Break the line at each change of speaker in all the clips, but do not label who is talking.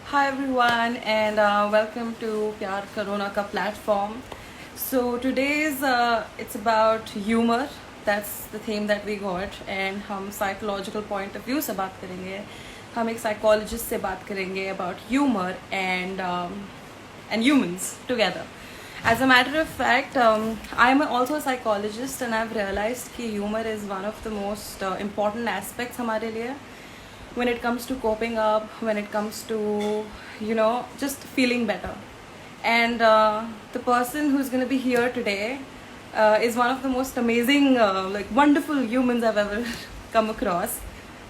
Hi everyone, and welcome to Pyar Corona Ka platform. So today's it's about humor. That's the theme that we got, and हम psychological point of view से बात करेंगे. हम एक psychologist से बात करेंगे about humor and humans together. As a matter of fact, I'm also a psychologist, and I've realized that humor is one of the most important aspects हमारे लिए when it comes to coping up, when it comes to, just feeling better. And the person who's going to be here today is one of the most amazing, wonderful humans I've ever come across.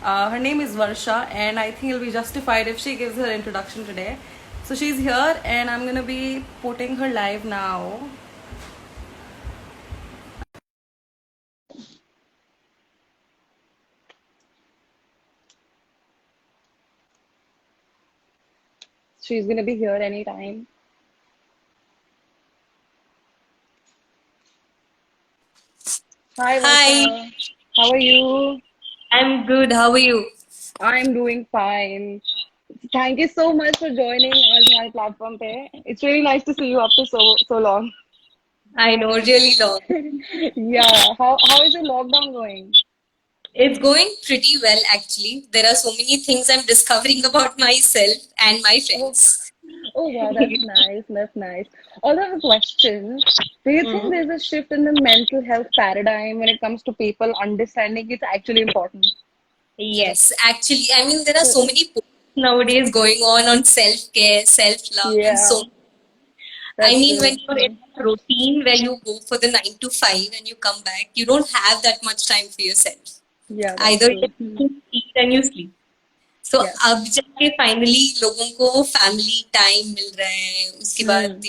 Her name is Varsha, and I think it'll be justified if she gives her introduction today. So she's here, and I'm going to be putting her live now. She's going to be here anytime. Hi,
Hi,
Varsha. How are you?
I'm good. How are you?
I'm doing fine. Thank you so much for joining us on our platform पे. It's really nice to see you after so long.
I know, really long.
Yeah. How is your lockdown going?
It's going pretty well, actually. There are so many things I'm discovering about myself and my
Oh,
friends.
oh wow, that's nice. That's nice. Although I have a question. Do you think
Mhm.
there's a shift in the mental health paradigm when it comes to people understanding it's actually important?
Yes, actually, I mean, there are
So,
so many posts nowadays going on self-care, self-love, and so.
yeah,
I
that's
mean,
true.
when
That's
you're in
true.
a routine where you go for the 9 to 5 and you come back, you don't have that much time for yourself.
Yeah, that's
Either
true.
you eat and you sleep. So
Yes.
अब जाके finally लोगों को family time मिल रहा है उसके बाद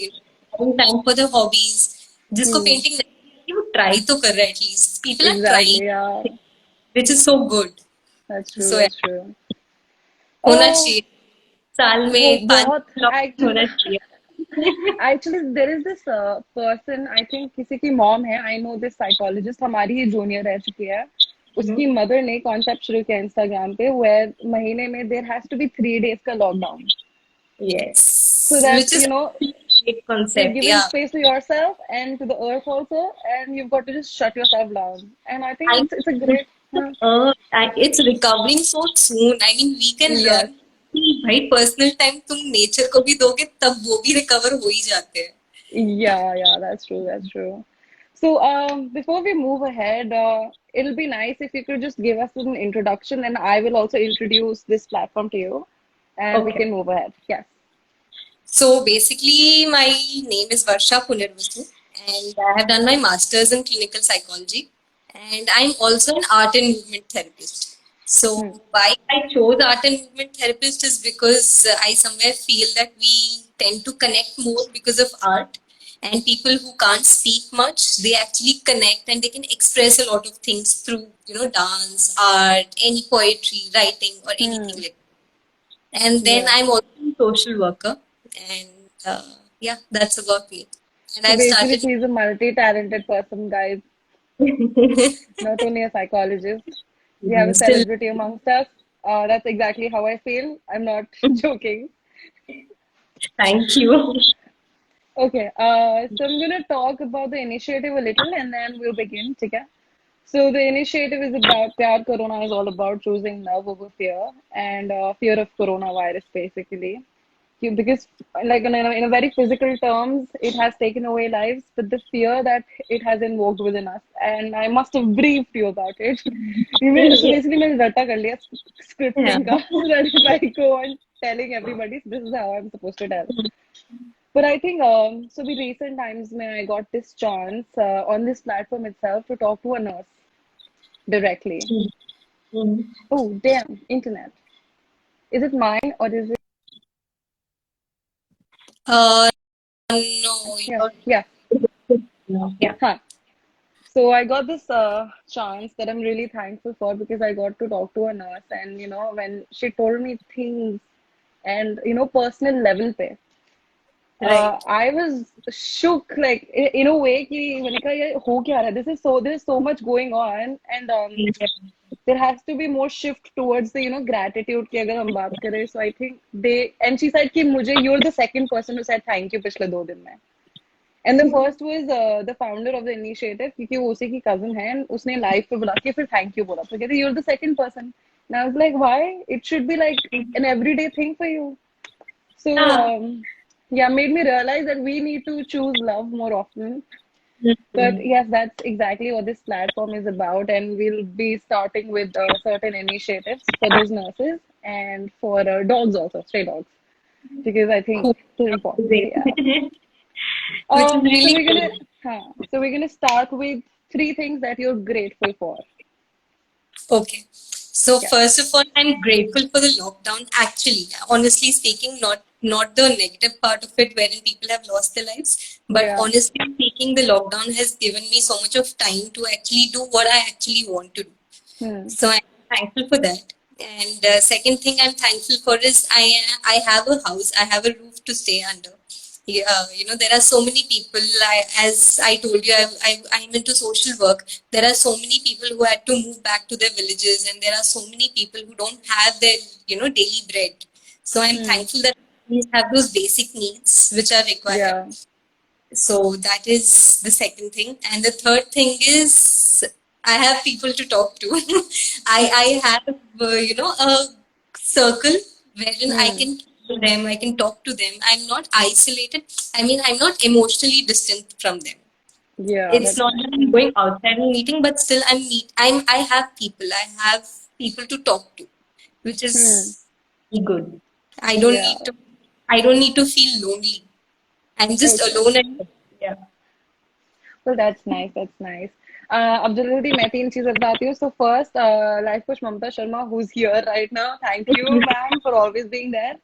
Hmm.
Time for the hobbies जिसको
Hmm.
Painting नहीं वो ट्राई तो कर रहा है at least people are
Exactly. Yeah,
trying which is so good
that's true.
So
That's true.
होना
Oh,
चाहिए साल
oh,
में पांच
बहुत
लॉकडाउन
actually.
होना चाहिए
Actually, there is this person, I think किसी की mom है, I know this psychologist, हमारी ही junior रह चुकी है. उसकी mother ने concept शुरू किया Instagram पे, where महीने में there has to be 3 days का lockdown.
Yes
So that,
which is एक
you're
कॉन्सेप्ट
giving
या
space to yourself and to the earth also, and you've got to just shut yourself down. And I think
I
it's a great,
it's recovering so soon I mean we can
yes.
Learn भाई personal time तुम nature को भी दोगे तब वो भी recover हो ही जाते हैं
Yeah, yeah, that's true. That's true. So, before we move ahead, it'll be nice if you could just give us an introduction, and I will also introduce this platform to you, and we
Okay.
can move ahead. Yes.
So basically, my name is Varsha Punirvasu, and I have done my master's in clinical psychology, and I'm also an art and movement therapist.
Hmm.
So why I chose art and movement therapist is because I somewhere feel that we tend to connect more because of art, and people who can't speak much, they actually connect and they can express a lot of things through dance, art, any poetry, writing, or anything
Hmm.
like. And then
Yeah.
I'm also a social worker, and yeah, that's about me. And
So
I've
basically,
started.
she's a multi-talented person, guys. Not only a psychologist. We have a
Still,
celebrity amongst us. That's exactly how I feel. I'm not joking.
thank you.
Okay. So I'm gonna talk about the initiative a little, and then we'll begin. Okay. So the initiative is about Pyar Corona is all about choosing love over fear and fear of coronavirus basically. Because like in a very physical terms, it has taken away lives, but the fear that it has invoked within us, and I must have briefed you about it. So
Yeah.
basically, मैंने रट्टा कर लिया
Yeah.
scripting का so that if I go on telling everybody this is how I'm supposed to tell. But I think so. The recent times, when I got this chance on this platform itself to talk to a nurse directly.
Mhm.
Oh, damn, internet. Is it mine or is it?
No,
Yeah, yeah,
no, yeah.
huh. So I got this chance that I'm really thankful for because I got to talk to a nurse, and when she told me things and personal level pe.
Right.
I was shook, like in a way कि मैंने कहा ये हो क्या रहा है? This is so much going on, and
Yeah.
there has to be more shift towards the gratitude की अगर हम बात करें. So I think they, and she said कि मुझे you're the second person who said thank you पिछले 2 दिन में. And the first was the founder of the initiative क्योंकि वो उसी की cousin है, and उसने live पे बुला के फिर thank you बोला. तो कहते you're the second person. And I was like, why? It should be like an everyday thing for you. So,
Yeah.
yeah, made me realize that we need to choose love more often. But
Mhm.
yes, that's exactly what this platform is about. And we'll be starting with certain initiatives for those nurses and for dogs also, stray dogs, because I think
Cool.
it's important.
Great.
Yeah.
Which is
So
really
we're
good.
gonna, so we're gonna start with 3 things that you're grateful for.
Okay. So
Yeah.
first of all, I'm grateful for the lockdown. Actually, honestly speaking, not the negative part of it wherein people have lost their lives, but
Yeah.
honestly speaking, the lockdown has given me so much of time to actually do what I actually want to do.
Hmm.
So I'm thankful for that. And second thing I'm thankful for is I have a house, I have a roof to stay under. Yeah, there are so many people. As I told you, I'm into social work. There are so many people who had to move back to their villages, and there are so many people who don't have their daily bread. So I'm
Hmm.
thankful that we have those basic needs which are required.
Yeah.
So that is the second thing. And the third thing is I have people to talk to. I have, a circle wherein I
Hmm.
can talk to them, I can talk to them. I'm not isolated. I mean, I'm not emotionally distant from them.
Yeah,
It's
that's
not
nice.
that I'm going outside and meeting, but still I have people. I have people to talk to, which
Hmm.
is good. I don't
Yeah.
need to I don't need to feel lonely. I'm just
Okay.
alone at yeah.
Well, that's nice. That's nice. अब जल्दी मैं 3 चीजें बताती हूँ. So first, life coach Mamta Sharma, who's here right now. Thank you, ma'am, for always being there.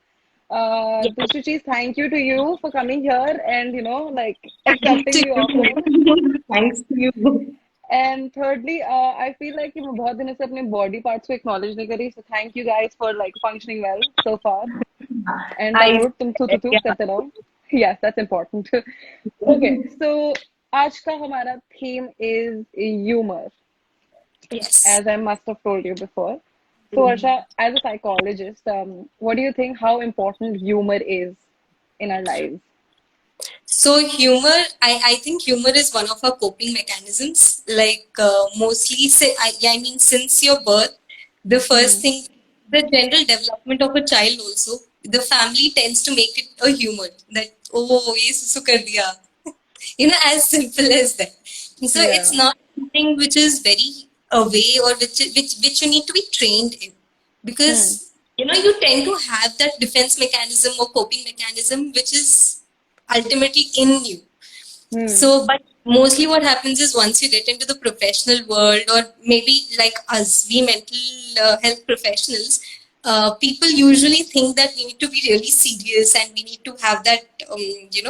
Yeah,
दूसरी चीज, thank you to you for coming here and like
thanks
accepting
to
the offer.
you. Thanks to you.
And thirdly, I feel like कि मैं बहुत दिन से अपने body parts को acknowledge नहीं करी. So thank you guys for like functioning well so far. And touch
I
wood, तुम थू
yeah.
करते रहो. Yes, that's important. Okay, so आज का हमारा theme is humor,
Yes.
as I must have told you before. So Varsha, as a psychologist, what do you think how important humor is in our lives?
So humor, I think humor is one of our coping mechanisms. Like mostly, say, I mean, since your birth, the first
Hmm.
thing, the general development of a child also, the family tends to make it a humor that oh, ye susu kar diya. As simple as that. So it's
Yeah.
not something which is very away or which you need to be trained in
Hmm.
because you tend to have that defense mechanism or coping mechanism which is ultimately in you.
Hmm.
So, but mostly what happens is once you get into the professional world, or maybe like us, we mental health professionals, people usually think that we need to be really serious and we need to have that,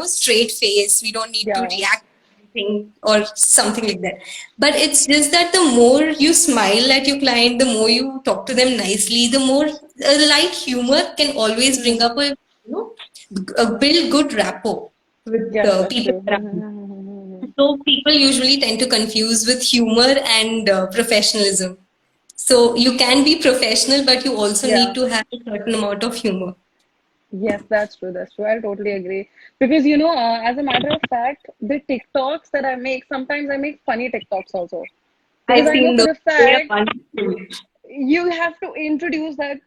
straight face. We don't need to
Yeah.
react to anything or something like that. But it's just that the more you smile at your client, the more you talk to them nicely, the more light humor can always bring
Hmm.
up build good rapport with
Yes, that's
people
true.
around you. So people usually tend to confuse with humor and professionalism. So you can be professional, but you also need
Yeah.
to have a certain amount of humor.
Yes, that's true. That's true. I totally agree. Because, as a matter of fact, the TikToks that I make, sometimes I make funny TikToks also. Because
I've
I know
seen
for
those.
a
They are
fact
fun too.
you have to introduce that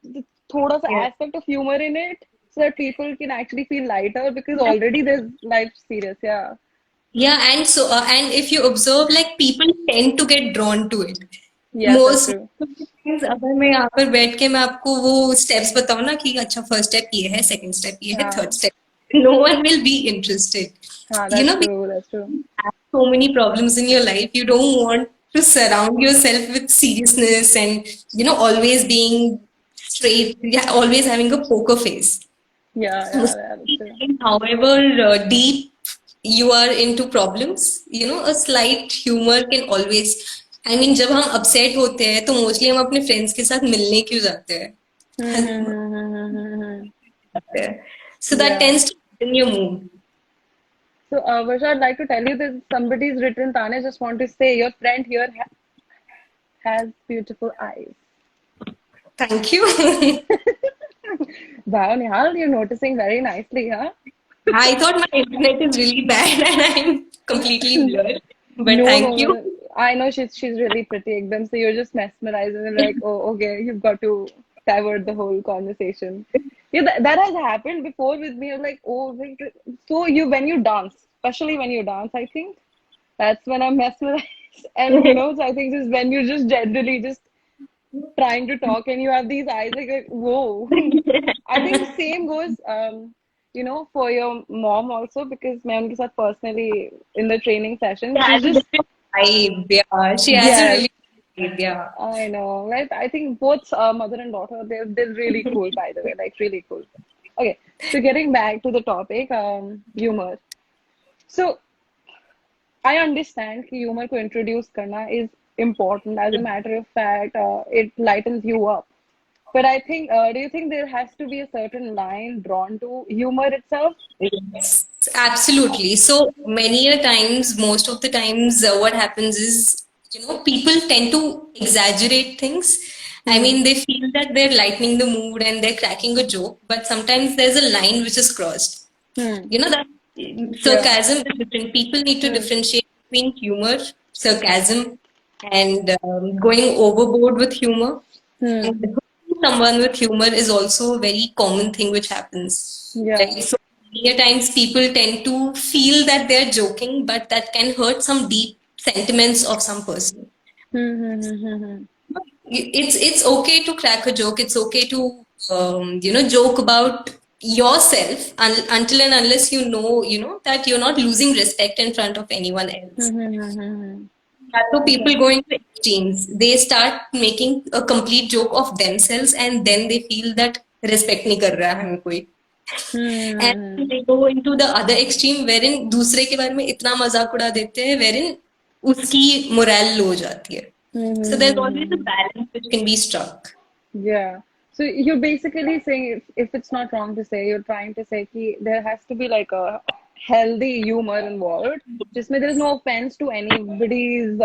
thoda sa
Yeah.
aspect of humor in it so that people can actually feel lighter because already there's life serious. Yeah.
Yeah, and so and if you observe, like people tend to get drawn to it.
Yes, that's
Most
true.
times, अगर मैं यहाँ पर बैठ के मैं आपको वो steps बताऊँ ना कि अच्छा first step ये है, second step ये है, third
हाँ.
step, no one will be interested.
हाँ,
You
that's
know,
true. That's true.
have so many problems in your life. You don't want to surround yourself with seriousness and always being straight, yeah, always having a poker face.
Yeah,
So,
yeah, yeah, that's true.
however deep you are into problems, a slight humor can always. I mean, जब हम upset होते हैं तो mostly हम अपने friends के साथ मिलने क्यों जाते हैं?
Hmm, hmm, hmm, hmm, hmm, hmm, hmm.
So that
Yeah.
tends to in your mood.
So, Varsha, I'd like to tell you that somebody's written, Tane, just want to say your friend here has beautiful eyes.
Thank you.
Wow, Nihal, you're noticing very nicely, huh?
I thought my internet is really bad and I'm completely blurred. But
No,
thank
no,
you.
no. I know she's really pretty, ekdam. So you're just mesmerized and you're like, oh, okay, you've got to divert the whole conversation. Yeah, that has happened before with me. I'm like, oh, like, so you when you dance, especially when you dance, I think that's when I'm mesmerized. And so I think just when you're just generally just trying to talk and you have these eyes like whoa. I think same goes for your mom also because मैं उनके साथ personally in the training session
She
she's
has a
just
different vibe. Yeah, she has a
yes.
really good vibe. Yeah.
I know, right? I think both mother and daughter, they're really cool, by the way, like really cool. Okay, so getting back to the topic, humor. So I understand कि humor को introduce करना is important. As a matter of fact, it lightens you up. But I think, do you think there has to be a certain line drawn to humor itself?
Yes, absolutely. So many a times, most of the times, what happens is, people tend to exaggerate things. I
Hmm.
mean, they feel that they're lightening the mood and they're cracking a joke, but sometimes there's a line which is crossed.
Hmm.
That
Yeah.
sarcasm is different. People need to
Hmm.
differentiate between humor, sarcasm, and going overboard with humor.
Hmm.
And hurting someone with humor is also a very common thing which happens,
Yeah.
right? So many a times people tend to feel that they're joking, but that can hurt some deep sentiments of some person.
Hmm. Hmm. Hmm. Hmm. Hmm.
It's okay to crack a joke. It's okay to joke about yourself until and unless that you're not losing respect in front of anyone
Hmm.
else.
Hmm. Hmm. Hmm.
Yeah, so
Yeah.
people go into extremes. They start making a complete joke of themselves, and then they feel that respect नहीं कर रहा है हमें कोई. And
Hmm.
they go into the other extreme wherein दूसरे के बारे में इतना मजाक उड़ा देते हैं wherein उसकी morale लो हो जाती है.
Hmm. Hmm.
So
Hmm.
there's
Hmm.
always a
Hmm.
balance which can be struck.
Yeah. So you're basically saying, if it's not wrong to say, you're trying to say कि there has to be like a healthy humor involved, जिसमें there is no offense to anybody's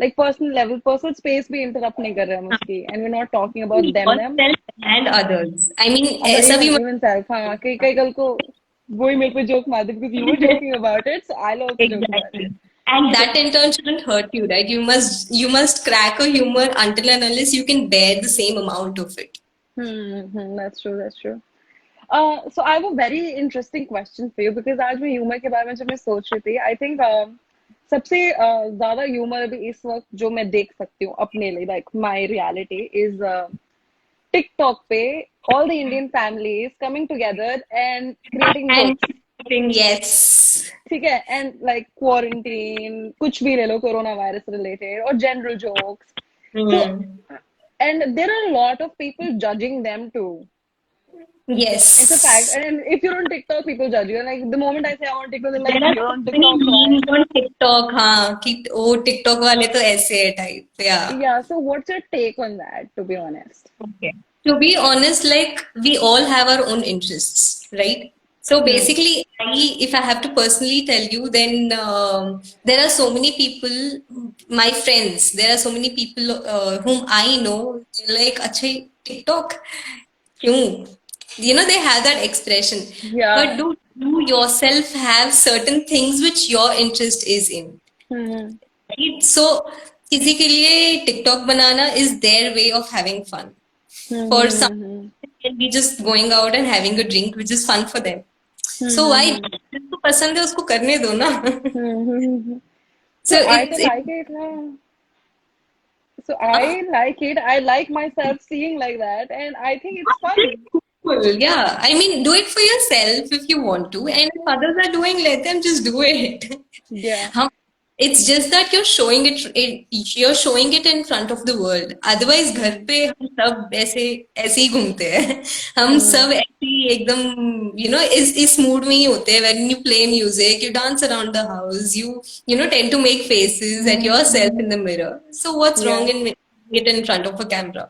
like personal level, personal space भी interrupt नहीं कर रहे हम उसकी, and we're not talking about them.
Yourself and others. I mean,
But
ऐसा भी
even self, हाँ कई कल को वही मेरे पे joke मार दे because you were joking about it, so I'll also joke about it.
exactly. And
So
that in turn shouldn't hurt you, right? You must crack a humor until and unless you can bear the same amount of it.
that's true, that's true. So I have a very interesting question for you because आज मैं humor के बारे में जब मैं सोच रही थी, I think सबसे ज़्यादा humor अभी इस वक्त जो मैं देख सकती हूँ अपने लिए, like my reality is TikTok पे all the Indian families coming together and creating
And
jokes.
yes.
ठीक है, and like quarantine कुछ भी ले लो corona virus related or general jokes. So
Hmm.
and there are a lot of people judging them too. It's a fact.
Yes.
And if you're on TikTok, people judge you. Like the moment I say I'm on TikTok, they're like,
There are
you're
so
on
many
TikTok, why?
memes on TikTok, हाँ कि ओ TikTok वाले तो ऐसे है type. Yeah.
Yeah, so what's your take on that, to be honest?
Okay. To be honest, like we all have our own interests, right? So
Hmm.
basically, if I have to personally tell you, then there are so many people, my friends, there are so many people whom I know, they're like, अच्छा TikTok, क्यों? They have that expression. But
Yeah.
do you yourself have certain things which your interest is in?
Hmm.
Right? So किसी के लिए TikTok banana is their way of having fun.
Hmm.
For some,
Hmm. Hmm.
it can be just going out and having a drink, which is fun for them.
Hmm.
So why
Hmm.
जिसको पसंद है उसको करने दो ना.
Hmm. Hmm.
So
So I
it's
can like it. So I like it. I like myself seeing like that, and I think it's
pretty
fun.
cool. Yeah, I mean, do it for yourself if you want to, and if others are doing, let them just do it.
Yeah.
हम It's just that you're showing it in front of the world. Otherwise, घर
Hmm.
पे हम सब ऐसे ऐसे ही घूमते हैं. हम
Hmm.
सब ऐसे ही एकदम इस मूड में ही होते हैं. When you play music, you dance around the house. You tend to make faces at yourself in the mirror. So what's wrong
Yeah.
in making it in front of a camera?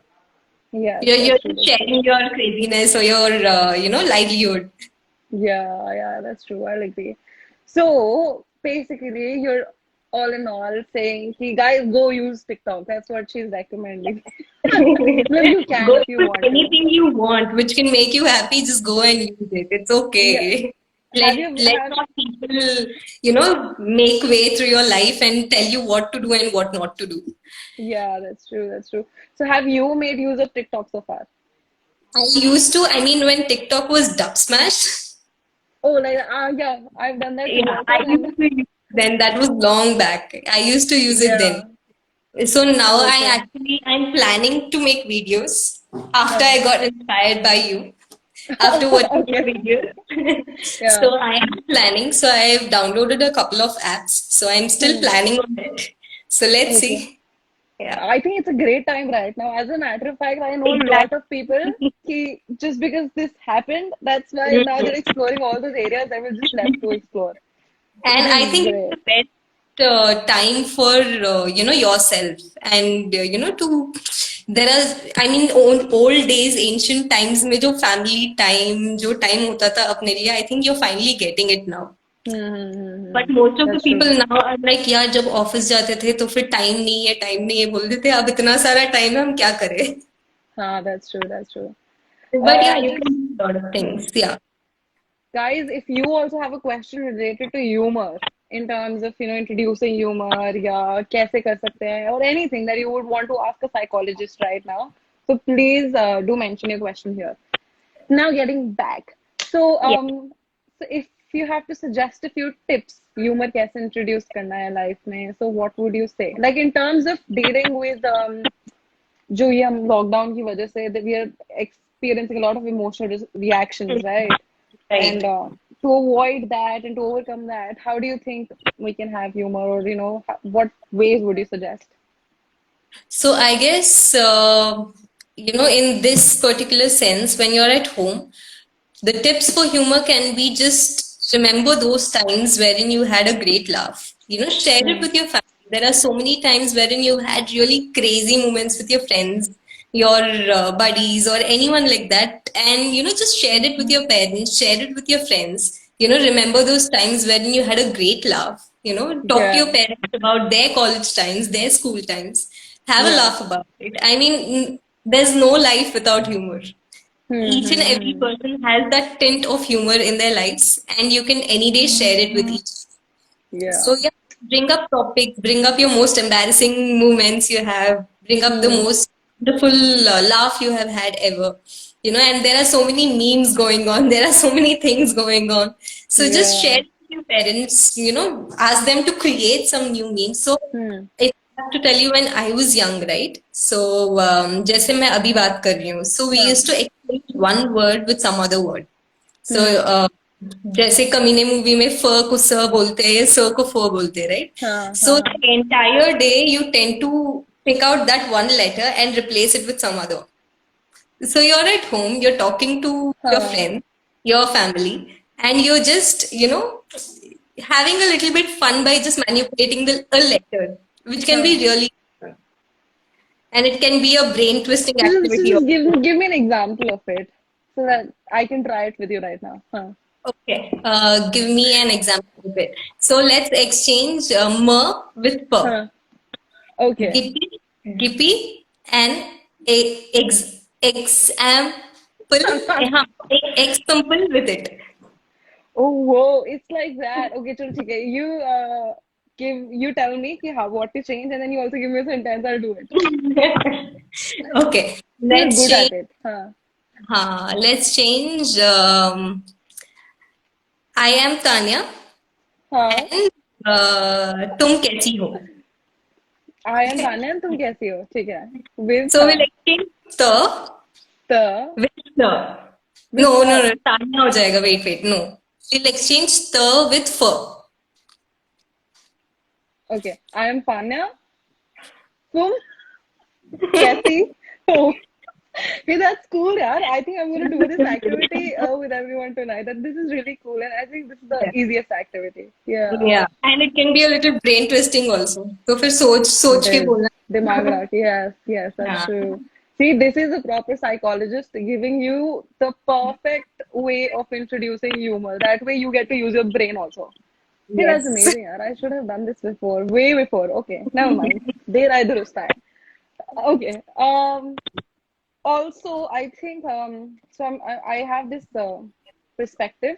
Yes,
You're
that's true.
just
That's true.
sharing your craziness or your livelihood.
Yeah, yeah, that's true. I'll agree. So basically, you're all in all saying, "Ki guys, go use TikTok." That's what she's recommending. Well, you can
Go
if you
with
want to.
anything you want, which can make you happy. Just go and use it. It's
Yeah.
okay.
Have
Let not people, make way through your life and tell you what to do and what not to do.
Yeah, that's true. That's true. So have you made use of TikTok so far?
I mean, when TikTok was dub smash,
Oh, like yeah, I've done that too.
yeah,
I
I
thought
used
I'm
to use then. That was long back. I used to use it then.
yeah.
So now
Okay.
I'm planning to make videos after
Yeah.
I got inspired by you, after watching your
Okay.
videos.
Yeah.
So I am planning. So I've downloaded a couple of apps. So I'm still
Hmm.
planning on it. So let's
Okay.
see. Yeah,
I think it's a great time right now. As a matter of fact, I know a lot of people
exactly.
ki just because this happened, that's why now they're
Mhm.
exploring all those areas that were just left to explore, which
And I
is
think it's
great.
the best time for yourself and to there are I mean old days ancient times में जो family time जो time होता था अपने लिए I think you're finally getting it now. But most of the
That's
people
true.
now are like यार जब office जाते थे तो फिर टाइम नहीं है बोलते थे अब इतना सारा टाइम है हम क्या करें.
That's true. That's true.
But yeah, you can
Just
do a lot of things. Yeah.
guys, if you also have a question related to humor in terms of introducing humor, yeah, कैसे कर सकते हैं, or anything that you would want to ask a psychologist right now, so please do mention your question here. Now getting back, so
Yeah.
so if you have to suggest a few tips, humor कैसे introduce करना है life में, so what would you say? Like in terms of dealing with जो ये हम lockdown की वजह से that we are experiencing a lot of emotional reactions, right? And
Right.
to avoid that and to overcome that, how do you think we can have humor, or what ways would you suggest?
So I guess, in this particular sense, when you're at home, the tips for humor can be just remember those times wherein you had a great laugh. Share it
Hmm.
with your family. There are so many times wherein you had really crazy moments with your friends, your buddies, or anyone like that. And, just share it with your parents, share it with your friends. Remember those times wherein you had a great laugh. Talk to your
Yeah,
parents about their college times, their school times. Have a
yeah.
laugh about it. I mean, there's no life without humor. Each and every
Hmm.
person has that tint of humor in their lives, and you can any day share it with each.
Yeah.
So yeah, bring up topics, bring up your most embarrassing moments you have, bring up the
Hmm.
most wonderful laugh you have had ever. And there are so many memes going on. There are so many things going on. So just share
Yeah.
it with your parents. Ask them to create some new memes. So
Hmm.
I have to tell you when I was young, right? So जैसे मैं अभी बात कर रही हूँ. So we
Huh.
used to exchange one word with some other word. So
Hmm.
जैसे कमीने movie में फ को स बोलते हैं स को फ बोलते हैं right
Huh.
So
Huh.
The entire day you tend to pick out that one letter and replace it with some other. So you're at home, you're talking to your
Huh.
friends, your family, and you're just, having a little bit fun by just manipulating a letter, which can be
Huh.
really fun. And it can be a brain twisting
So
activity
just
also.
give me an example of it so that I can try it with you right now. Huh.
Okay, give me an example of it. So let's exchange with p.
Huh. Okay.
Gippy, Gippy, and example, example with it.
Oh, whoa, it's like that. Okay, chalo, theek hai. You tell me ki how what to change, and then you also give me a sentence. I'll do it.
Okay,
You're
let's
good at
change.
it. Huh.
Let's change. I am Tanya,
हाँ.
and तुम कैसी हो?
I am Tanya and तुम कैसी हो? ठीक है. With
So we'll exchange the
the
with the.
with
No, no,
the.
no. Tanya हो जाएगा. Wait. No. We'll exchange the with fur.
Okay. I am Tanya. तुम कैसी हो? Hey, that's cool, yaar. I think I'm gonna do this activity with everyone tonight. And this is really cool, and I think this is the
Yeah.
easiest activity. Yeah.
Yeah. And it can be a little brain twisting also. तो फिर सोच
It
के
is.
बोलना.
Dimag raak. Yes, that's
हाँ.
true. See, this is a proper psychologist giving you the perfect way of introducing humor. That way, you get to use your brain also. Hey, that's
Yes.
amazing, yaar. I should have done this before, way before. Okay, never mind. Der aay durust hai. Okay. Also, I think I have this perspective,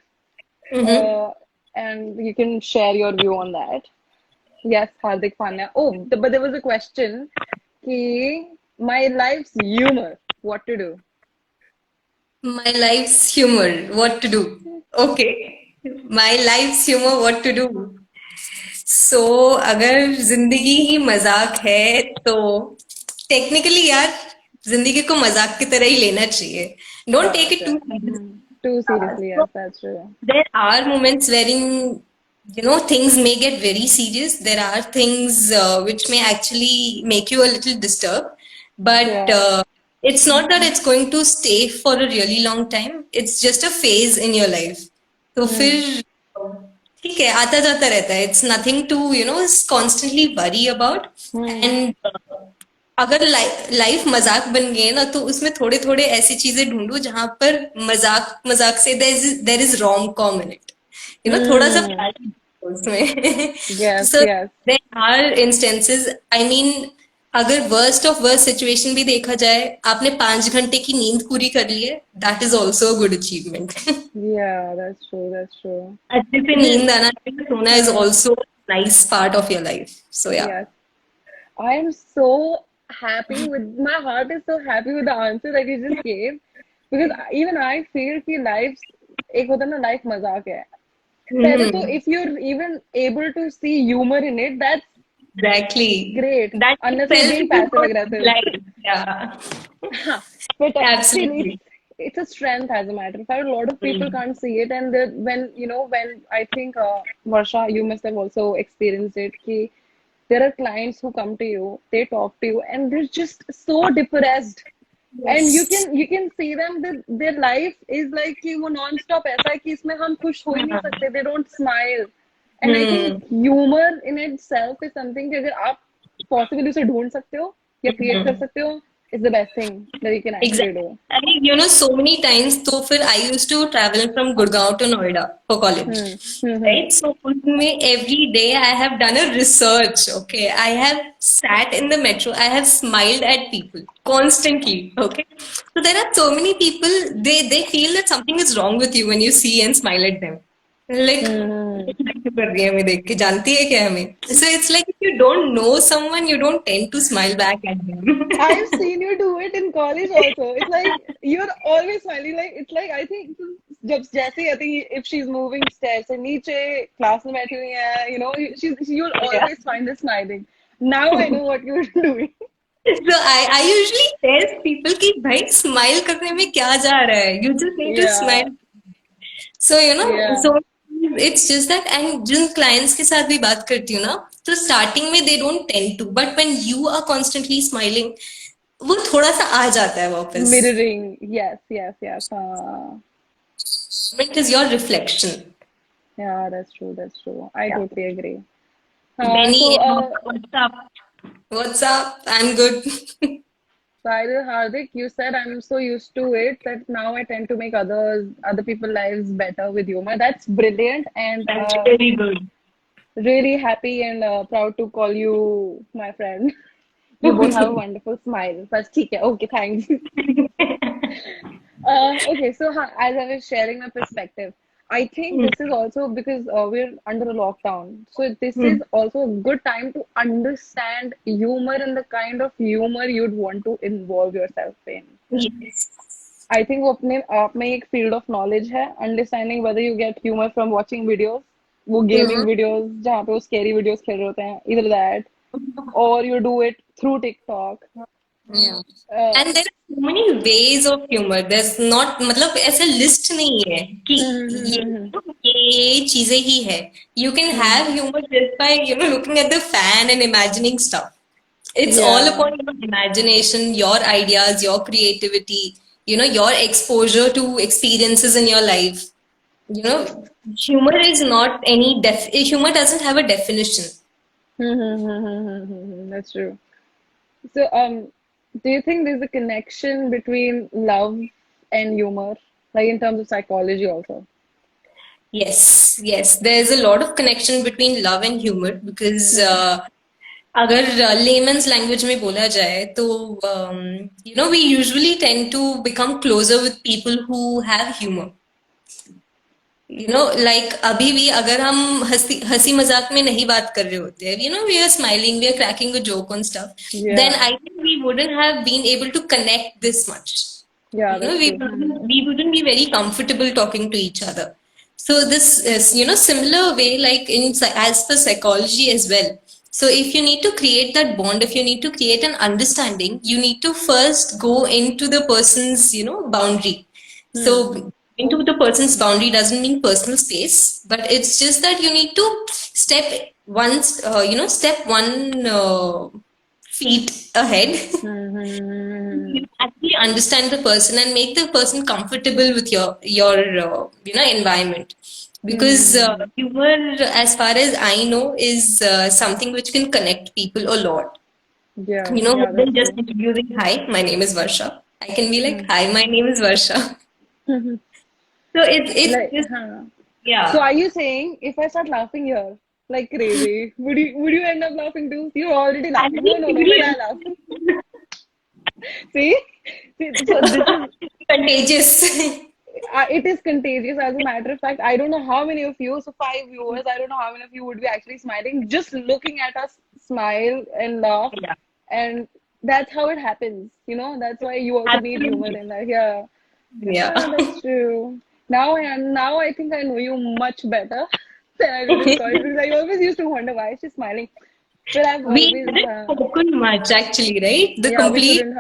Mm-hmm.
uh, and you can share your view on that. Yes, Hardik Pandya. Oh, but there was a question. Ki my life's humor. What to do?
My life's humor, what to do? Okay. My life's humor, what to do? सो अगर जिंदगी ही मजाक है तो technically यार जिंदगी को मजाक की तरह ही लेना चाहिए. Don't take it
Gotcha.
Too
Too seriously, yes,
so
that's true.
there are moments wherein things may get very serious. There are things which may actually make you a little disturbed, but
Yeah.
it's not that it's going to stay for a really long time. It's just a phase in your life. तो
Hmm.
फिर ठीक है आता जाता रहता है. It's nothing to constantly worry about.
Hmm.
And अगर life मजाक बन गई है ना तो उसमें थोड़े थोड़े ऐसी चीजें ढूंढो जहां पर मजाक मजाक से there is rom com in it. थोड़ा सा
Hmm.
प्यार उसमें.
Yes,
so
yes.
There are instances. I mean अगर वर्स्ट ऑफ वर्स्ट सिचुएशन भी देखा जाए आपने 5 घंटे की नींद पूरी कर ली है that is also a good achievement.
Yeah, that's true. That's true.
अच्छे से
Because,
नींद आना चाहिए सोना is also nice part of your life. So yeah
yes, I am so happy with my heart is so happy with the answer that you just gave because even I feel कि life एक होता है ना life मजाक है. पहले तो if you're even able to see humor in it, that's
Exactly.
great.
That
Unless you're
itself
being
is
passive
not
aggressive.
life. Yeah.
But still,
Absolutely.
it's a strength as a matter of fact. A lot of people
Mm.
can't see it, and when I think Varsha, you must have also experienced it. Ki there are clients who come to you, they talk to you, and they're just so depressed. And
Yes.
you can see them that their life is like कि वो non-stop ऐसा है कि इसमें हम खुश हो ही नहीं सकते. They don't smile. And I think
Hmm.
humor in itself is something कि अगर आप possibly उसे ढूंढ सकते हो या create कर
Hmm.
सकते हो, is the best thing that you can actually
Exactly.
do.
I mean, so many times, तो फिर I used to travel from Gurgaon to Noida for college.
Hmm. Hmm.
Right? So उसमें every day I have done a research. Okay. I have sat in the metro. I have smiled at people constantly. Okay. So there are so many people, they feel that something is wrong with you when you see and smile at them. Like
Hmm.
क्यों कर रही है हमें देख के जानती है क्या हमें. So it's like if you don't know someone, you don't tend to smile back at them.
I've seen you do it in college also. It's like you're always smiling. Like it's like I think जब जैसे I think if she's moving stairs से नीचे class में बैठी हुई है, you'll
Yeah.
always find her smiling. Now I know what you're doing.
So I usually tell people कि भाई smile करने में क्या जा रहा है. You just need to
Yeah,
smile. So
yeah.
so it's just that. And Jin clients के साथ भी बात करती हूँ ना तो starting में they don't tend to, but when you are constantly smiling वो थोड़ा सा आ जाता है वापस.
Mirroring. Yes, yes, yes.
It is your reflection.
Yeah, that's true. That's true. I
Yeah.
totally agree.
Benny,
So,
what's up? What's up? I'm good.
either Hardik, you said I'm so used to it that now I tend to make other people's lives better with humor. That's brilliant, and
That's really good.
really happy and proud to call you my friend. You both have a wonderful smile. But ठीक है, okay, thanks. Okay, so as I was sharing my perspective, I think this is also because we're under a lockdown. So this is also a good time to understand humor and the kind of humor you'd want to involve yourself in.
Yes.
I think वो अपने आप में एक field of knowledge है, understanding whether you get humor from watching videos, वो gaming
Mhm.
videos जहाँ पे वो scary videos खेल रहे होते हैं, either that, or you do it through TikTok.
Yeah.
Uh,
And there are so many ways of humor. There's not मतलब ऐसा list नहीं है कि ये चीजें ही है. You can have humor just by looking at the fan and imagining stuff. It's all
yeah.
upon your imagination, your ideas, your creativity, your exposure to experiences in your life. You know, humor is not humor doesn't have a definition.
That's true. So, do you think there's a connection between love and humor, like in terms of psychology also?
Yes. yes, there's a lot of connection between love and humor because
Hmm.
अगर layman's language में बोला जाए तो we usually tend to become closer with people who have humor. Like अभी भी अगर हम हंसी हंसी मजाक में नहीं बात कर रहे होते हैं, we are smiling, we are cracking a joke on stuff, then
Yeah.
I think we wouldn't have been able to connect this much.
Yeah, that's
We
true. Hmm.
wouldn't be very comfortable talking to each other. So this is, similar way, like as per psychology as well. So if you need to create that bond, if you need to create an understanding, you need to first go into the person's, boundary.
Hmm.
So into the person's boundary doesn't mean personal space, but it's just that you need to step one feet ahead.
Hmm.
You actually understand the person and make the person comfortable with your environment, because
Hmm.
humor, as far as I know, is something which can connect people a lot.
Yeah.
More
Yeah,
than
that's
just
true.
introducing, hi, my name is Varsha, I can be like,
Hmm.
hi, my name is Varsha. So it's
Like,
just,
huh. So
yeah.
are you saying if I start laughing here like crazy, would you end up laughing too? You're already laughing. No,
Actually,
no, no. Let I laugh. See? See, so this is
contagious.
it is contagious. As a matter of fact, I don't know how many of you, so 5 viewers, I don't know how many of you would be actually smiling just looking at us smile and laugh,
Yeah,
and that's how it happens. That's why you also need humor
absolutely.
in that. Yeah,
Yeah.
yeah, that's true. Now I think I know you much better than I did in college because I always used to wonder why she's smiling. But I've
We
always,
haven't spoken much, actually, right? The
yeah, we
complete
shouldn't.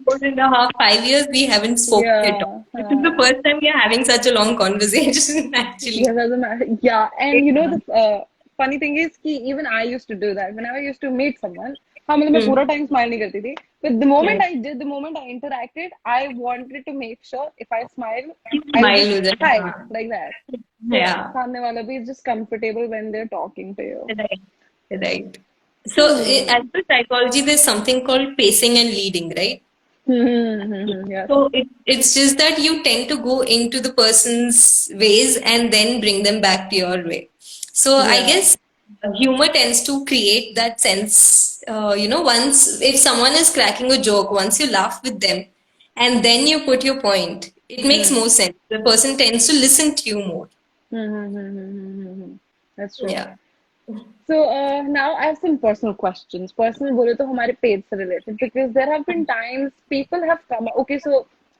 4.5, 5 years, we haven't spoken at all.
Yeah,
This is the first time we are having such a long conversation, actually.
yes, as a matter. Yeah, and
Yeah.
the funny thing is कि even I used to do that whenever I used to meet someone. हाँ मतलब मैं
Hmm.
पूरा time smile नहीं करती थी. But
Yeah.
the moment I interacted, I wanted to make sure if I smile,
You
I would
smile
just
with it.
hi like that. So
Yeah.
सामने वाला भी is just comfortable when they're talking to you.
Right. Right. So, as
Hmm.
per psychology, there's something called pacing and leading, right?
Yes.
So it's just that you tend to go into the person's ways and then bring them back to your way. So I
Yeah.
guess humor tends to create that sense. Once if someone is cracking a joke, once you laugh with them and then you put your point, it makes
Hmm.
more sense. The person tends to listen to you more.
That's true.
Yeah.
So now I have some personal questions. Personal बोले तो हमारे page से related because there have been times people have come. Okay, so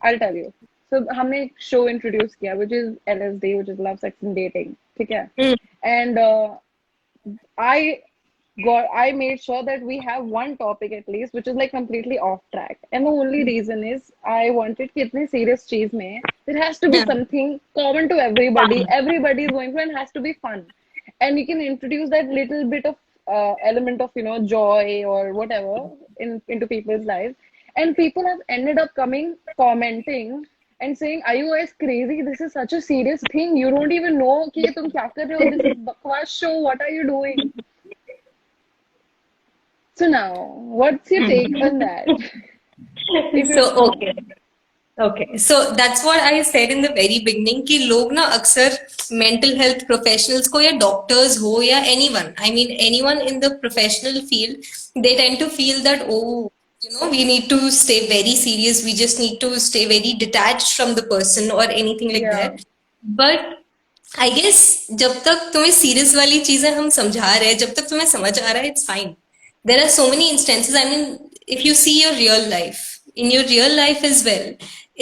I'll tell you. So हमने एक show introduce किया which is LSD, which is Love, Sex and Dating. ठीक है?
Mm.
And I I made sure that we have one topic at least which is like completely off track. And the only reason is I wanted कि इतने serious चीज में there has to be
Yeah.
something common to everybody.
Fun.
Everybody is going through and has to be fun. And you can introduce that little bit of element of joy or whatever into people's lives. And people have ended up coming commenting and saying, "Are you guys crazy? This is such a serious thing. You don't even know कि तुम क्या कर रहे हो. This is bakwas show. What are you doing?" So now, what's your take on that? If
So
you,
okay. Okay, so that's what I said in the very beginning कि लोग ना अक्सर mental health professionals को या doctors हो या anyone, I mean anyone in the professional field, they tend to feel that, oh, we need to stay very serious, we just need to stay very detached from the person or anything like
yeah.
that. But I guess जब तक तुम्हें serious वाली चीजें हम समझा रहे हैं, जब तक तुम्हें समझ आ रहा है, it's fine. There are so many instances. I mean, if you see your real life, in your real life as well,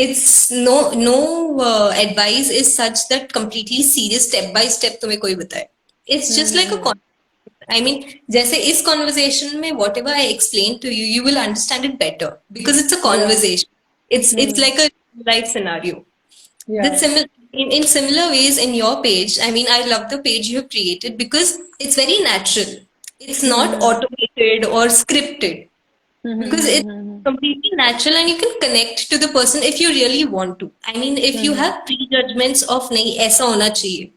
it's no advice is such that completely serious step by step तुम्हें कोई बताए. It's just like a
Hmm.
I mean, जैसे इस conversation में whatever I explain to you, you will understand it better because it's a
Yeah.
conversation. It's
Hmm.
like a life scenario. The
Yeah.
similar in similar ways in your page, I mean, I love the page you have created because it's very natural. It's not
Hmm.
automated or scripted because it's
Hmm.
completely natural and you can connect to the person if you really want to. I mean, if you
Hmm.
have prejudgments of nahi aisa hona chahiye,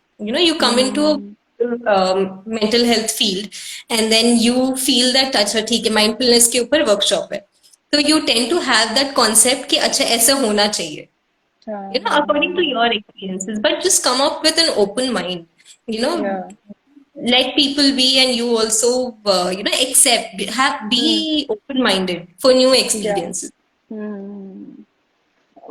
you come into a
Hmm.
mental health field and then you feel that अच्छा ठीक है mindfulness के ऊपर workshop है, so you tend to have that concept कि अच्छा ऐसा होना चाहिए, according to your experiences, but just come up with an open mind. You know,
Yeah.
let people be, and you also, accept,
Hmm.
be open-minded for new
Yeah.
experiences.
Hmm.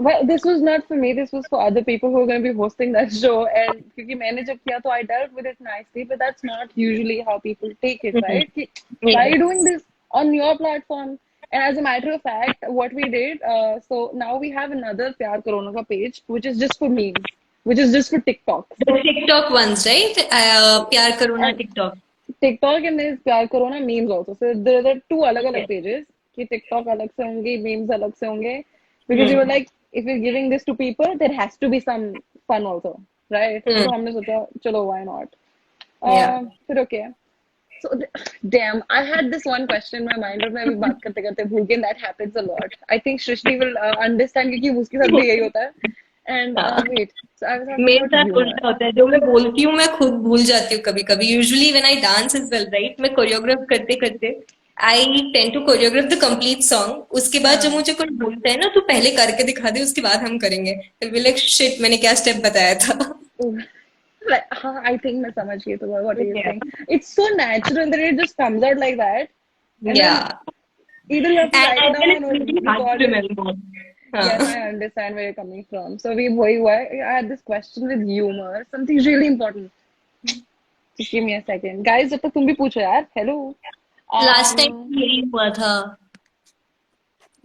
Well, this was not for me. This was for other people who are going to be hosting that show. And क्योंकि मैंने जब किया तो I dealt with it nicely, but that's not usually how people take it,
Mhm.
right? कि, why are you doing
Yes.
this on your platform? And as a matter of fact, what we did, so now we have another Pyar Corona ka page, which is just for memes, which is just for TikToks.
The TikTok ones, right? Pyar Karuna
And
TikTok.
TikTok and there's Pyar Corona memes also. So there are two अलग-अलग
Okay.
pages. कि TikTok अलग से होंगे, memes अलग से होंगे. Because we were
Hmm.
like, if we're giving this to people, there has to be some fun also, right?
Hmm.
So हमने सोचा, चलो, why not?
Yeah.
फिर okay. So damn, I had this one question in my mind और मैं अभी बात करते करते भूल गई. That happens a lot. I think Shrishti will understand क्योंकि उसके साथ भी यही होता है. And
हाँ,
wait, so I was asking
मेरे
about
साथ
humor.
उल्टा होता है। जो मैं बोलती हूँ मैं खुद भूल जाती हूँ कभी कभी। Usually when I dance is well, right, मैं कोरियोग्राफ करते करते I tend to choreograph the complete song. उसके बाद जब
हाँ.
मुझे कोई बोलता है ना तो पहले करके दिखा दे, उसके बाद हम करेंगे, तो लाइक शिट, मैंने क्या स्टेप बताया था।
Like, I think मैं समझ गई तो what are you
Yeah.
saying? It's so natural that it just comes out like that, and then
Yeah.
either you have to write it
And then
down
it's
or
really hard
record
to
it.
remember.
Yes,
हाँ.
I understand where you're coming from. So we why I had this question with humor, something really important. Just give me a second, guys. जब तक तुम भी पूछो यार. Hello.
Last time
Um,
यही हुआ था।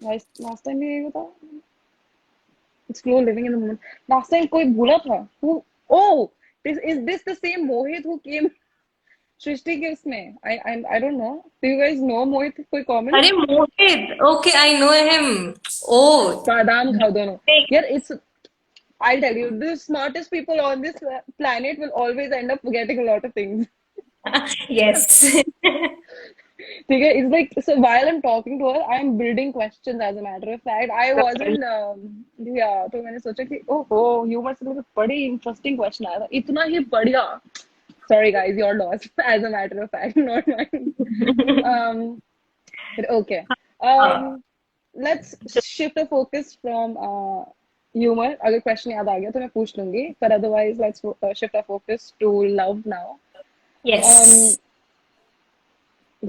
last time ये होता. Explore living in the moment. Last time कोई भूला था. Who? Oh, this the same Mohit who came सृष्टि के उसमें. I don't know. Do you guys know मोहित? कोई कॉमन?
अरे मोहित, ओके, आई नो हिम। ओ,
बादाम खाओ दोनों. यार, it's, I'll tell you, the smartest people on this planet will always end up forgetting a lot of things.
Yes.
ठीक है? It's like, so while I'm talking to her, I'm building questions as a matter of fact. I wasn't, yeah, तो मैंने सोचा कि ओहो, humour से मुझे बड़ी इंटरेस्टिंग क्वेश्चन आया था. इतना ही बढ़िया. Sorry guys, you're lost as a matter of fact, not mine. Um, but okay. Um, let's shift the focus from humor. अगर question याद आ गया तो मैं पूछ लूंगी. But otherwise, let's shift our focus to love now.
Yes.
Um,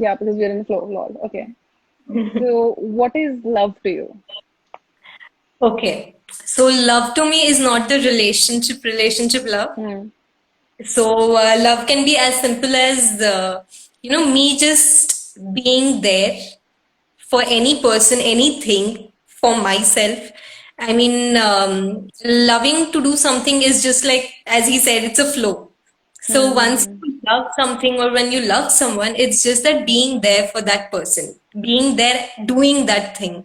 yeah, because we're in the flow, lol. Okay. So, what is love to you?
Okay. So love to me is not the relationship love.
Hmm.
So love can be as simple as me just being there for any person, anything, for myself. I mean, loving to do something is just like, as he said, it's a flow. So once
Hmm.
you love something or when you love someone, it's just that being there for that person, being there, doing that thing.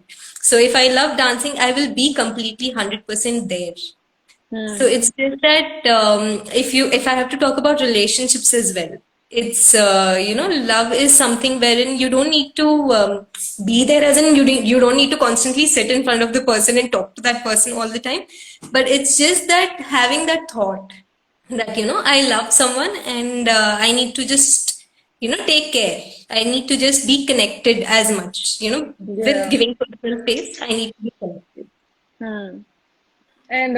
So if I love dancing, I will be completely 100% there. So
Hmm.
it's just that if I have to talk about relationships as well, it's love is something wherein you don't need to be there, as in you don't need to constantly sit in front of the person and talk to that person all the time, but it's just that having that thought that I love someone, and I need to just take care. I need to just be connected as much, with
Yeah.
giving personal space. I need to be connected.
Hmm. And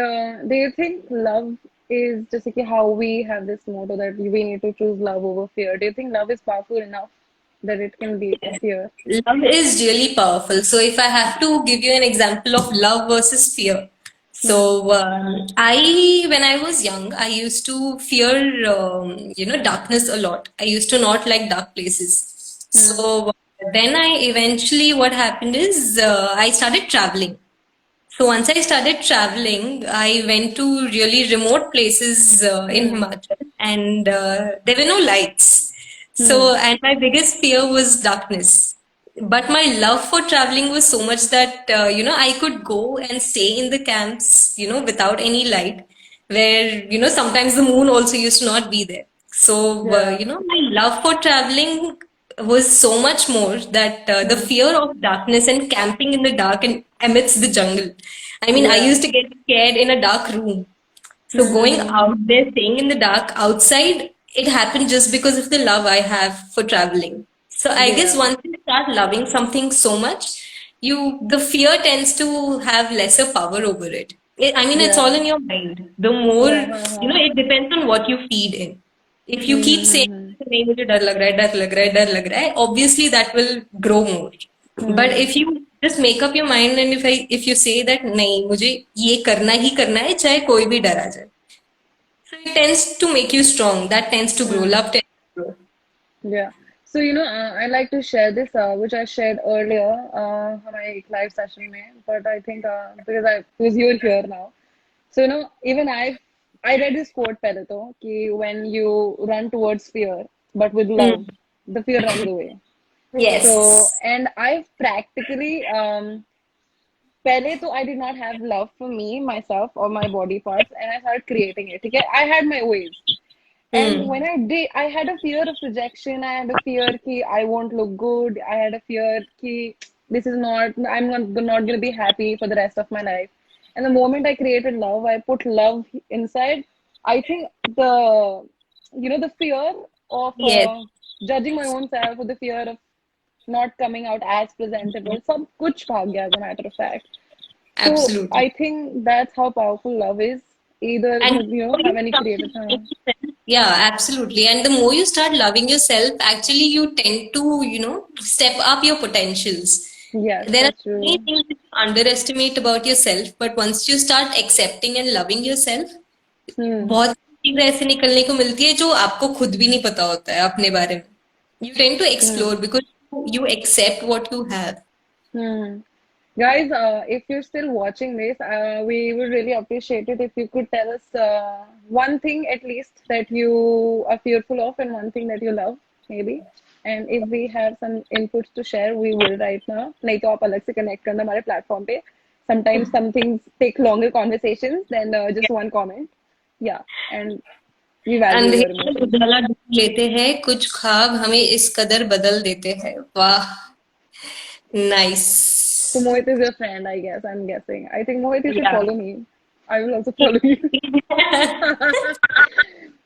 do you think love is just like how we have this motto that we need to choose love over fear? Do you think love is powerful enough that it can beat
Yes.
fear?
Love is really powerful. So, if I have to give you an example of love versus fear,
Hmm.
so when I was young, I used to fear, darkness a lot. I used to not like dark places.
Hmm.
So, then what happened is I started traveling. So once I started traveling, I went to really remote places in
Hmm.
Himachal, and there were no lights.
Hmm.
So, and my biggest fear was darkness. But my love for traveling was so much that, I could go and stay in the camps, without any light, where, sometimes the moon also used to not be there. So,
Yeah.
my love for traveling was so much more that the
Hmm.
fear of darkness and camping in the dark and amidst the jungle. I mean, I
Yeah.
used to get scared in a dark room. So going
Hmm.
out there, staying in the dark outside, it happened just because of the love I have for traveling. So I guess
Yeah.
once you start loving something so much, the fear tends to have lesser power over it. I mean, it's all
Yeah.
in your mind. The more,
Yeah. Huh, huh.
it depends on what you feed in. If you keep saying
Hmm.
नहीं मुझे डर लग रहा है डर लग रहा है डर लग रहा है, obviously that will grow more. But
Hmm.
if you just make up your mind and if you say that नहीं मुझे ये करना है चाहे कोई भी डर आ जाए, so it tends to make you strong. That tends to grow.
Hmm.
Love tends to grow.
Yeah. So, I like to share this, which I shared earlier, हमारे एक live session में, but I think because you're here now. So, even I read this quote पहले तो कि when you run towards fear, but with love,
Mm.
the fear runs away. So,
Yes.
and I've practically, पहले तो I did not have love for me, myself, or my body parts, and I started creating it. Okay, I had my ways. And when
Mm.
I did, I had a fear of rejection. I had a fear कि I won't look good. I had a fear कि this is not, I'm not going to be happy for the rest of my life. And the moment I created love, I put love inside. I think the fear of
Yes.
judging my own self, or the fear of not coming out as presentable, सब कुछ भाग गया, as a matter of fact. So
Absolutely.
I think that's how powerful love is. Either
And
have any creative.
yeah, absolutely. And the more you start loving yourself, actually, you tend to, step up your potentials.
Yes,
There are
that's
many
true.
things that you underestimate about yourself, but once you start accepting and loving yourself,
Hmm.
बहुत चीजें ऐसे निकलने को मिलती है जो आपको खुद भी नहीं पता होता है अपने बारे में. You tend to explore
Hmm.
because you accept what you have.
Hmm. Guys, if you're still watching this, we would really appreciate it if you could tell us one thing at least that you are fearful of and one thing that you love, maybe. And if we have some inputs to share, we will right now. नहीं तो आप अलग से connect करना हमारे platform पे. Sometimes some things take longer conversations than just one comment. Yeah, and we value your
अंधेरे में
emotions.
उजाला ढूंढ लेते हैं कुछ ख्वाब हमें इस कदर बदल देते हैं. वाह.
So
Nice.
Mohit is your friend, I guess. I'm guessing. I think Mohit, you should
Yeah.
follow me. I will also follow you.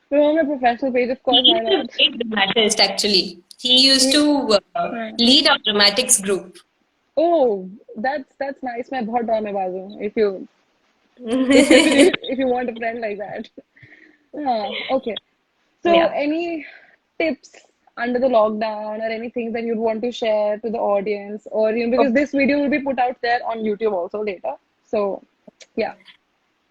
We're on a professional page, of course.
He
Why
is a
not?
great dramatist, actually. He used
He,
to
हाँ.
lead our dramatics group.
Oh, that's nice. मैं बहुत ड्रामेबाज हूँ. If you want a friend like that. Okay. So,
Yeah.
any tips under the lockdown or anything that you'd want to share to the audience, or because this video will be put out there on YouTube also later. So, yeah.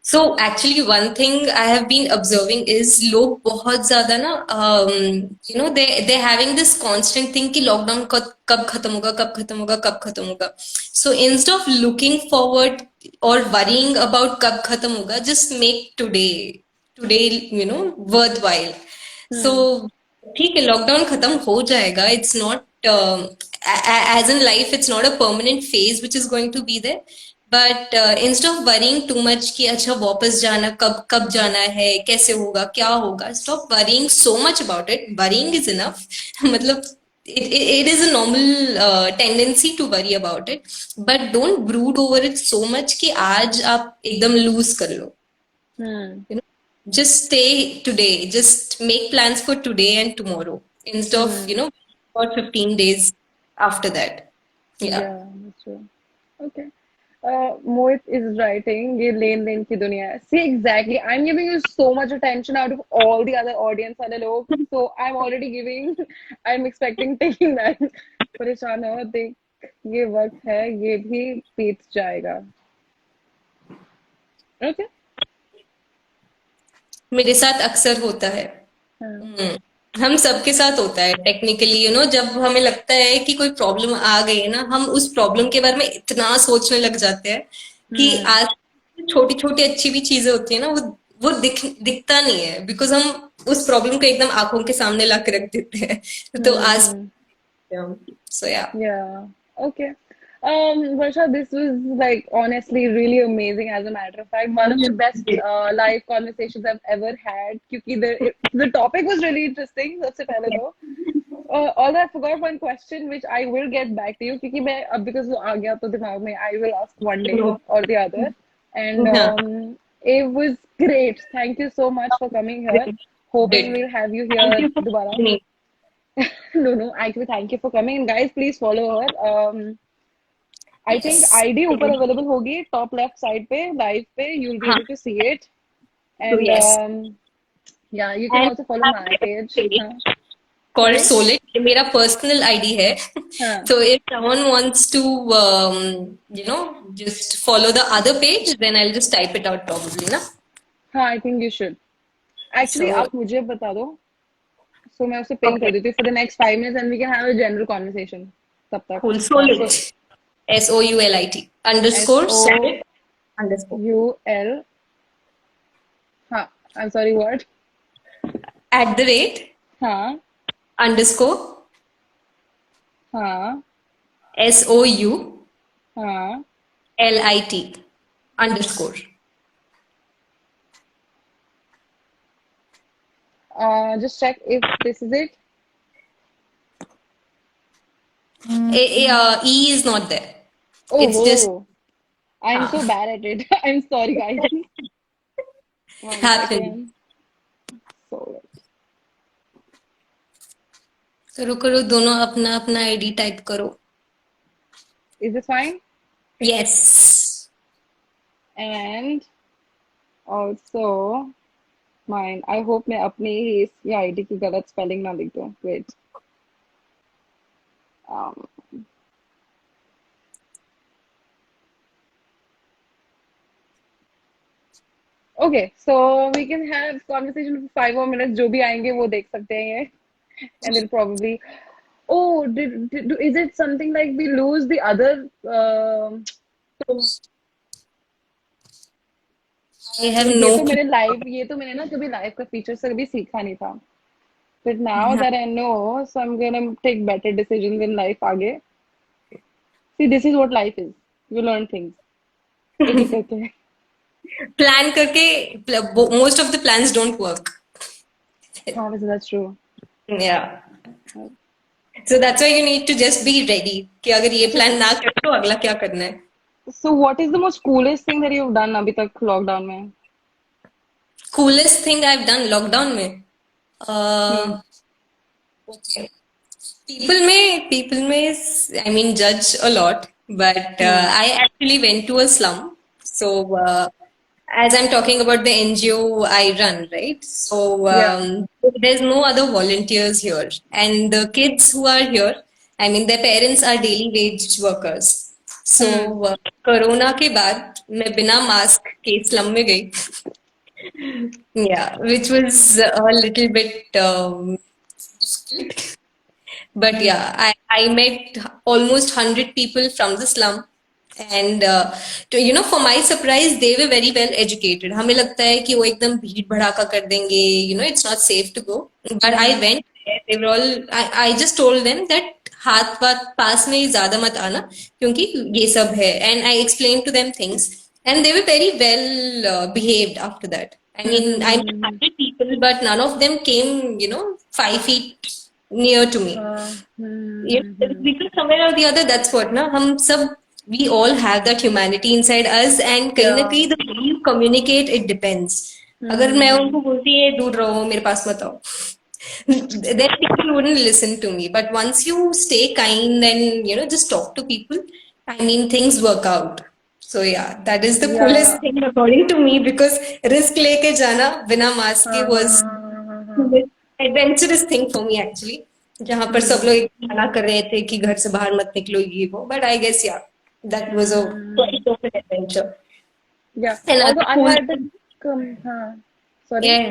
So actually one thing I have been observing is लोग बहुत ज़्यादा ना they having this constant thing कि lockdown कब खत्म होगा कब खत्म होगा कब खत्म होगा. So instead of looking forward or worrying about कब खत्म होगा, just make today worthwhile. So
Hmm.
ठीक है लॉकडाउन खत्म हो जाएगा. It's not as in life it's not a permanent phase which is going to be there. But instead of worrying too much कि अच्छा वापस जाना कब कब जाना है कैसे होगा क्या होगा, stop worrying so much about it. Worrying is enough. मतलब it is a normal tendency to worry about it, but don't brood over it so much कि आज आप एकदम lose कर लो.
Hmm.
you know just stay today, just make plans for today and tomorrow instead of
Hmm.
for 15 days after that. Yeah.
Yeah, that's true. Okay. Mohit is writing, ये लेन then की दुनिया है. See, exactly. I'm giving you so much attention out of all the other audience वाले लोग. So I'm already giving, I'm expecting taking that. परेशान हो देख, ये वक्त है, ये भी बीत जाएगा. Okay?
मेरे साथ अक्सर होता है.
हाँ.
हम्म. हम सबके साथ होता है टेक्निकली. जब हमें लगता है कि कोई प्रॉब्लम आ गई है ना, हम उस प्रॉब्लम के बारे में इतना सोचने लग जाते हैं कि
Hmm.
आज छोटी छोटी अच्छी भी चीजें होती है ना, वो दिखता नहीं है बिकॉज हम उस प्रॉब्लम को एकदम आंखों के सामने ला के रख देते हैं. तो आज
Hmm.
सो या.
Yeah. Okay. Varsha, this was like honestly really amazing. As a matter of fact, one of the best live conversations I've ever had. क्योंकि the topic was really interesting. सबसे पहले तो. Although I forgot one question which I will get back to you. क्योंकि मैं अब because वो आ गया तो दिमाग में I will ask one day or the other. And
हाँ.
it was great. Thank you so much for coming here. Hoping we'll have you
thank
here
you
दोबारा.
For.
No, actually, thank you for coming. And guys, please follow her. I think
yes.
ID ऊपर available होगी top left side पे live पे. You'll be
हाँ.
able to see it.
तो
And
yes.
Yeah, you can
And
also follow
I have
my
a
page.
page
Huh?
called
Sorry?
Solid. ये मेरा personal ID है.
Huh.
So if someone wants to, just follow the other page, then I'll just type it out probably, na?
हाँ, I think you should. Actually,
So,
आप मुझे बता दो. So मैं उसे पिंग कर
okay,
देती हूँ for the next 5 minutes and we can have a general conversation. तब तक.
cool.
हाँ,
Solid.
so
SOULIT
S
underscore
O
solid underscore
U L. हाँ, I'm sorry, what?
at the rate
हाँ,
underscore
हाँ,
SOULIT
हाँ.
underscore.
Just check if this is it.
E is not there.
Oh,
It's just
whoa. I'm so bad at it. I'm sorry, guys. One
happen.
second. So,
करो करो दोनों अपना अपना ID type करो.
is this fine?
Yes.
And also mine. I hope मैं अपनी ही इस ID की गलत स्पेलिंग ना लिख दूँ. Wait. Um, okay, so we can have conversation for 5 more minutes. जो भी आएंगे वो देख सकते हैं ये. And they'll probably. Oh, is it something like we lose the other?
I have
So
no clue.
ये तो मैंने ना कभी लाइव का फीचर से कभी सीखा नहीं था. But now that I know, so I'm gonna take better decisions in life आगे. See, this is what life is. You learn things. एक एक करके.
Plan करके most of the plans don't work.
हाँ, वैसे that's true.
Yeah. So that's why you need to just be ready कि अगर ये
अच्छा,
plan ना करे तो अगला क्या करना है.
so what is the most coolest thing that you've done अभी तक lockdown में?
Coolest thing I've done lockdown में.
Hmm.
Okay. People may, I mean, judge a lot, but
Hmm.
I actually went to a slum. So, as I'm talking about the NGO I run, right? So,
Yeah.
there's no other volunteers here. And the kids who are here, I mean, their parents are daily wage workers.
Hmm.
So, Corona के बाद मैं बिना mask के slum में गई. Yeah, which was a little bit difficult. But
Hmm.
yeah, I met almost 100 people from the slum. And for my surprise, they were very well educated. हमें लगता है कि वो एकदम भीड़ भड़ाका कर देंगे, it's not safe to go. But I
Hmm.
went there, they were all, I just told them that हाथ वाथ पास में ज्यादा मत आना क्योंकि ये सब है. And I explained to them things. And they were very well behaved after that. I
Hmm.
mean, I met
Hmm.
100 people, but none of them came, 5 feet near to me.
Hmm.
Because somewhere or the other, that's what, na, we all have that humanity inside us, and कहीं ना
Yeah.
कहीं the way you communicate, it depends. अगर मैं
Hmm.
उनको बोलती है दूर रहो मेरे पास मत आओ, then people wouldn't listen to me. But once you stay kind and just talk to people, I mean things work out. So yeah, that is the coolest
Yeah.
thing according to me, because risk लेके जाना बिना mask के
हाँ हाँ
was
हाँ हाँ हाँ हाँ.
adventurous thing for me actually. जहाँ पर सब
Hmm.
लोग मना कर रहे थे कि घर से बाहर मत निकलो ये वो, but I guess yeah, that was a
Hmm.
quite of an adventure.
Yeah. Although
Another
I
cool
had the
thing,
हाँ. Sorry.
yeah.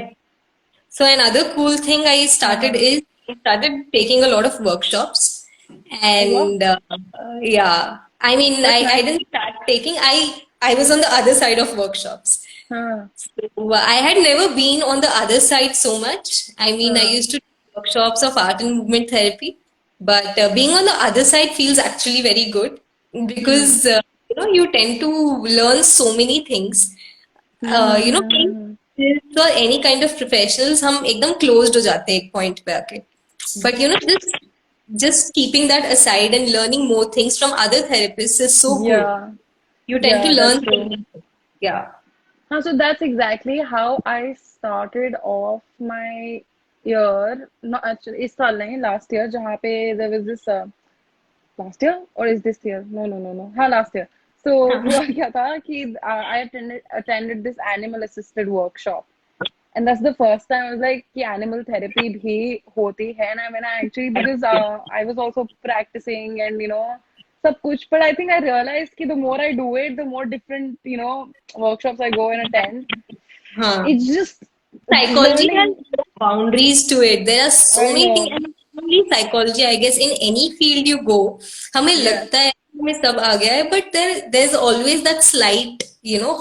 So another cool thing I
हाँ
started
हाँ.
is I started taking a lot of workshops,
Oh, wow.
and yeah, I mean
That's
I
nice.
didn't start taking, I was on the other side of workshops.
हाँ
So, I had never been on the other side so much. I mean, I
हाँ.
used to do workshops of art and movement therapy, but being on the other side feels actually very good
Hmm.
because you tend to learn so many things. Being
Hmm.
therapists or any kind of professionals, हम एकदम closed हो जाते हैं एक point पे आके. But just keeping that aside and learning more things from other therapists is so cool.
Yeah.
You tend to
Yeah, that's
learn so
true.
many things. Yeah.
So that's exactly how I started off my year. Not actually, इस साल नहीं, last year, जहाँ पे there was this last year or is this year? No, no, no, no. हाँ, last year. So हुआ क्या था कि I attended this animal assisted workshop. and that's the first time I was like कि animal therapy भी होती है ना. When I actually, because I was also practicing and सब कुछ, but I think I realized कि the more I do it, the more different workshops I go and attend.
Huh.
It's just
Psychology has
learning.
boundaries to it. There are so
I
many things,
know.
and not only psychology, I guess in any field you go, हमें
Yes.
लगता है हमें सब आ गया है, but there's always that slight,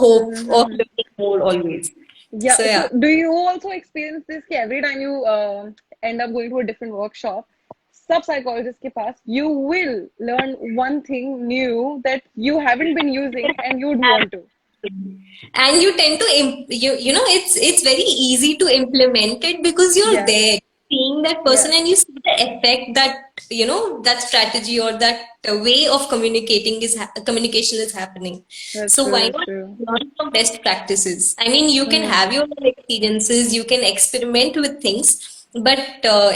hope of
Mm-hmm.
learning more always.
Yeah.
So yeah.
So, do you also experience this? कि every time you end up going to a different workshop, सब psychologists के पास, you will learn one thing new that you haven't been using and you'd want to.
And you tend to it's very easy to implement it because you're
Yes.
there seeing that person
Yes.
and you see the effect that that strategy or that way of communication is happening.
That's
So
true.
why
That's
not
true.
learn from best practices? I mean, you can
Hmm.
have your own experiences, you can experiment with things, but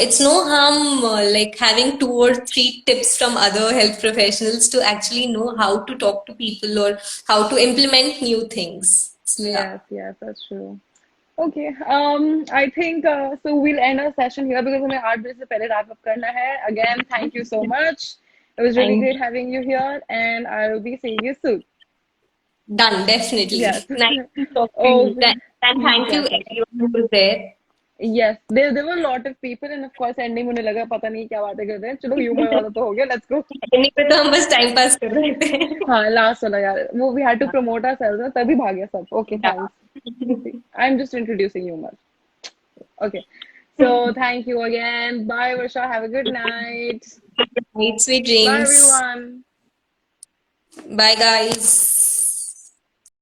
it's no harm like having two or three tips from other health professionals to actually know how to talk to people or how to implement new things. So yeah.
Yes. Yes. That's true. Okay. I think so. We'll end our session here because हमें 8 बजे से पहले wrap up करना है. Again, thank you so much. It was really
Thank
great having you here, and I will be seeing you soon.
Done,
Yes.
definitely. Nice to talk to you.
Okay.
And thank you
Yes. Yes.
everyone who was there.
Yes. There were a lot of people, and of course, ending होने लगा. पता नहीं क्या बातें कर रहे हैं. चलो humor वाला तो हो गया. Let's go.
नहीं पे तो हम बस टाइम पास कर रहे थे.
हाँ, last वाला यार. वो we had to promote ourselves ना, तभी भाग गया सब. Okay, thanks. I'm just introducing humor. Okay. So thank you again. Bye, Varsha. Have a good night.
Sweet
Bye,
dreams.
everyone.
Bye guys.